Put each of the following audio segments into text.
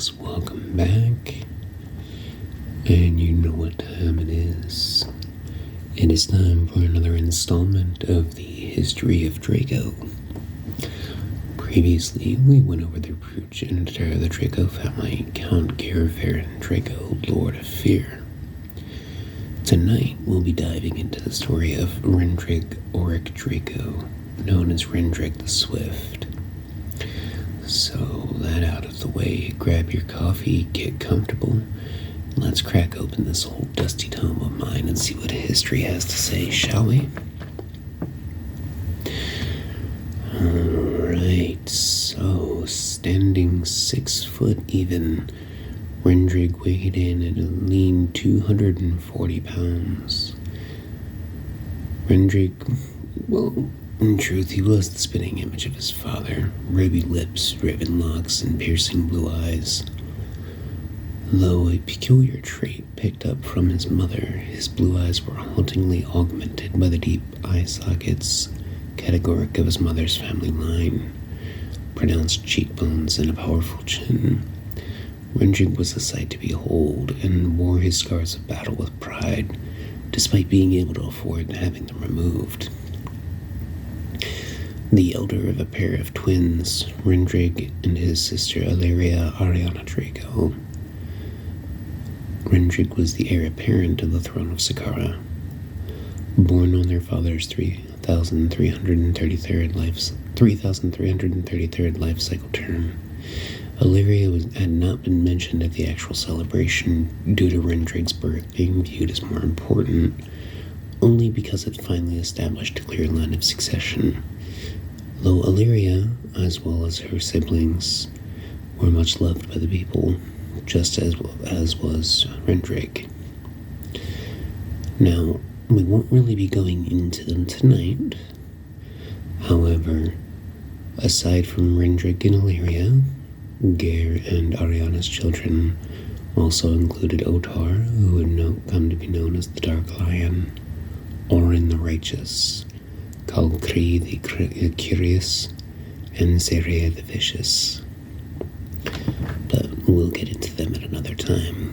folks, welcome back. And you know what time it is. It is time for another installment of the history of Draco. Previously, we went over the progenitor of the Draco family, Count Garifarin Draco, Lord of Fear. Tonight, we'll be diving into the story of Rendrig Auric Draco, known as Rendrig the Swift. So, that out of the way, grab your coffee, get comfortable, and let's crack open this old dusty tome of mine and see what history has to say, shall we? Alright, so, standing 6 foot even, Rendrig weighed in at a lean 240 pounds. Rendrig, well, in truth, he was the spitting image of his father, ruby lips, raven locks, and piercing blue eyes. Though a peculiar trait picked up from his mother, his blue eyes were hauntingly augmented by the deep eye sockets, categoric of his mother's family line, pronounced cheekbones, and a powerful chin. Rendrig was a sight to behold, and wore his scars of battle with pride, despite being able to afford having them removed. The elder of a pair of twins, Rendrig and his sister Illyria Ariana Draco. Rendrig was the heir apparent of the throne of Saqqara. Born on their father's 3,333rd life cycle term, Illyria had not been mentioned at the actual celebration due to Rendrig's birth being viewed as more important, only because it finally established a clear line of succession. Though Illyria, as well as her siblings, were much loved by the people, just as was Rendrig. Now, we won't really be going into them tonight. However, aside from Rendrig and Illyria, Gare and Ariana's children also included Otar, who would come to be known as the Dark Lion, Orin the Righteous, Kalkri the Curious, and Zerea the Vicious. But we'll get into them at another time.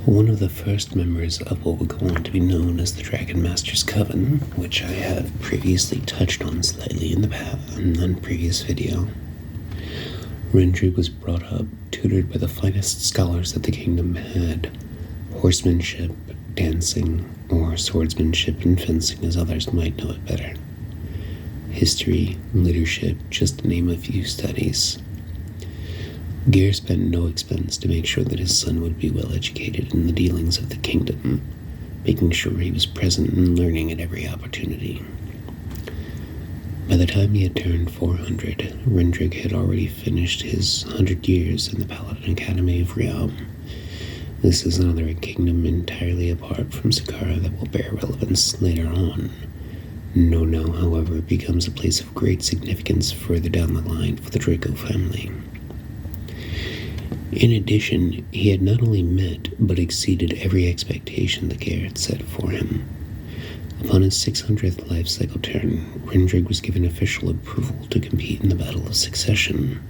One of the first members of what would go on to be known as the Dragon Master's Coven, which I have previously touched on slightly in the previous video. Rendrig was brought up, tutored by the finest scholars that the kingdom had: horsemanship, dancing, or swordsmanship and fencing, as others might know it better. History, leadership, just to name a few studies. Gare spent no expense to make sure that his son would be well educated in the dealings of the kingdom, making sure he was present and learning at every opportunity. By the time he had turned 400, Rendrig had already finished his 100 years in the Paladin Academy of Riam. This is another kingdom entirely apart from Saqqara that will bear relevance later on. No, however, becomes a place of great significance further down the line for the Draco family. In addition, he had not only met, but exceeded every expectation that Gare had set for him. Upon his 600th life cycle turn, Rendrig was given official approval to compete in the Battle of Succession.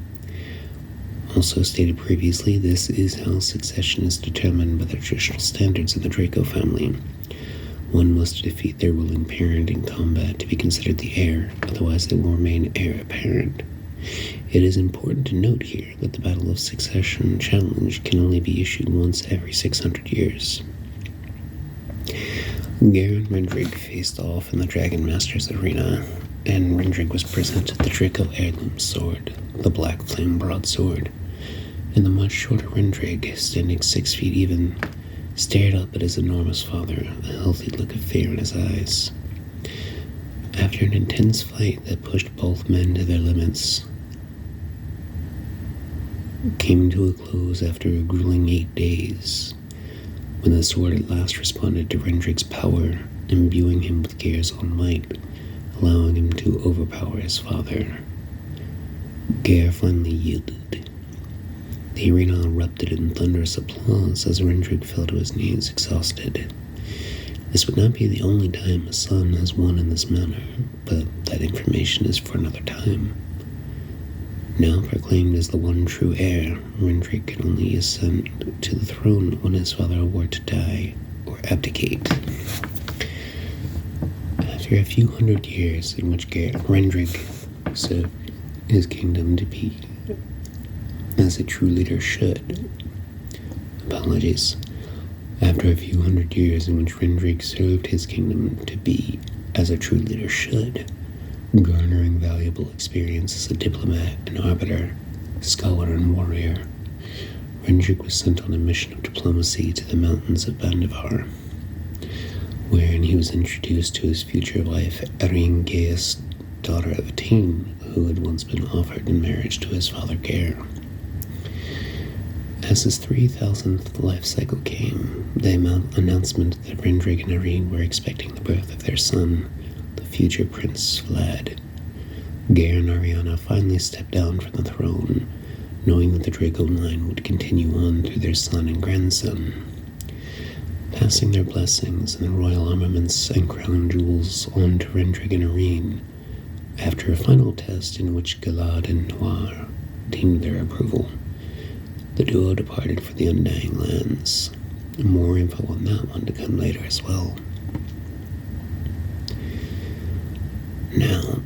Also stated previously, this is how succession is determined by the traditional standards of the Draco family. One must defeat their ruling parent in combat to be considered the heir, otherwise they will remain heir apparent. It is important to note here that the Battle of Succession challenge can only be issued once every 600 years. Gare and Rendrig faced off in the Dragon Master's arena, and Rendrig was presented the Draco heirloom sword, the Black Flame Broadsword, and the much shorter Rendrig, standing 6 feet even, stared up at his enormous father, a healthy look of fear in his eyes. After an intense fight that pushed both men to their limits, came to a close after a grueling 8 days, when the sword at last responded to Rendrig's power, imbuing him with Gare's own might, allowing him to overpower his father. Gare finally yielded. The arena erupted in thunderous applause as Rendrig fell to his knees, exhausted. This would not be the only time a son has won in this manner, but that information is for another time. Now proclaimed as the one true heir, Rendrig could only ascend to the throne when his father were to die or abdicate. After a few hundred years in which Rendrig served his kingdom to be as a true leader should. Apologies. After a few hundred years in which Rendrig served his kingdom to be as a true leader should, garnering valuable experience as a diplomat and arbiter, scholar and warrior, Rendrig was sent on a mission of diplomacy to the mountains of Bandavar, wherein he was introduced to his future wife, Eringeus, daughter of Atin, who had once been offered in marriage to his father Ger. As his 3,000th life cycle came, the announcement that Rendrig and Erin were expecting the birth of their son, the future Prince Vlad. Ger and Ariana finally stepped down from the throne, knowing that the Draco line would continue on through their son and grandson, passing their blessings and the royal armaments and crown jewels on to Rendrig and Erin. After a final test in which Galad and Noir deemed their approval, the duo departed for the Undying Lands. More info on that one to come later as well. Now,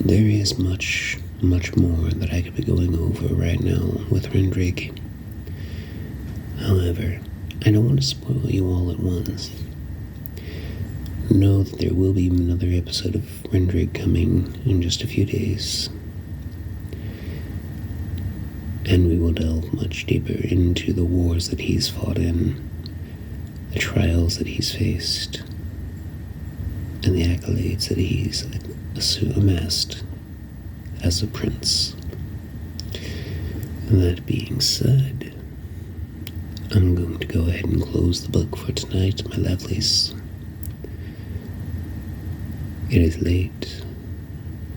there is much more that I could be going over right now with Rendrig. However, I don't want to spoil you all at once. Know that there will be another episode of Rendrig coming in just a few days. And we will delve much deeper into the wars that he's fought in, the trials that he's faced, and the accolades that he's amassed as a prince. And that being said, I'm going to go ahead and close the book for tonight, my lovelies. It is late,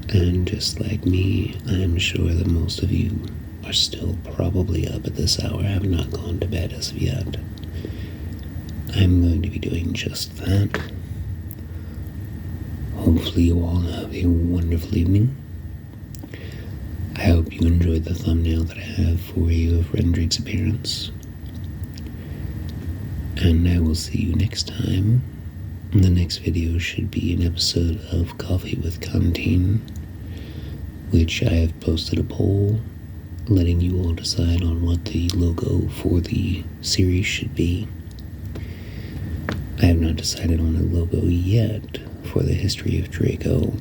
and just like me, I am sure that most of you are still probably up at this hour, have not gone to bed as of yet. I'm going to be doing just that. Hopefully you all have a wonderful evening. I hope you enjoyed the thumbnail that I have for you of Rendrig's appearance. And I will see you next time. The next video should be an episode of Coffee with Canteen, which I have posted a poll letting you all decide on what the logo for the series should be. I have not decided on a logo yet for the history of Draco,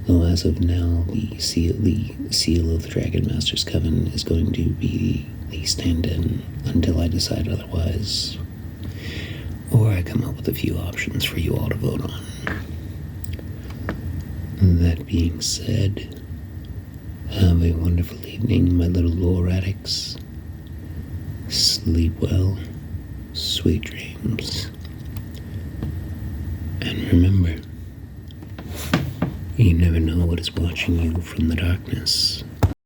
though as of now the seal of the Dragon Master's Coven is going to be the stand-in until I decide otherwise, or I come up with a few options for you all to vote on. That being said, have a wonderful evening, my little lore addicts. Sleep well, sweet dreams. And remember, you never know what is watching you from the darkness.